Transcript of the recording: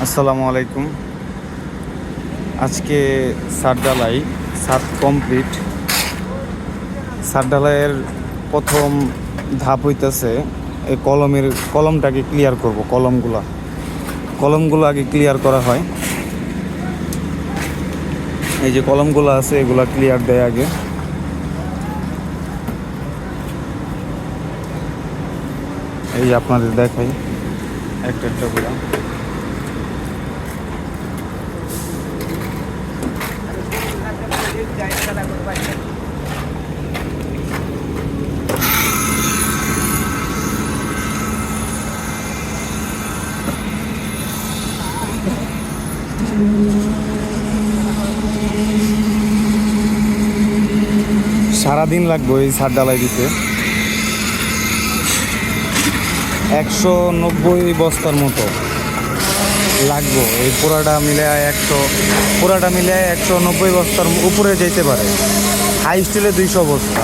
আসসালামু আলাইকুম। আজকে ছাদ ঢালাই, ছাদ কমপ্লিট। ছাদ ঢালাইয়ের প্রথম ধাপ হইতেছে এই কলমটাকে ক্লিয়ার করব। কলমগুলো আগে ক্লিয়ার করা হয়। এই যে কলমগুলো আছে এগুলা ক্লিয়ার দেয় আগে। এই যে আপনাদের দেখাই একটা একটা করে। সারাদিন লাগবে এই ছাদ ঢালাই দিতে। 190 বস্তার মতো লাগবো। এই পুরাটা মিলে 190 বস্তার উপরে যেতে পারে। হাই স্টিলে 200 বস্তা।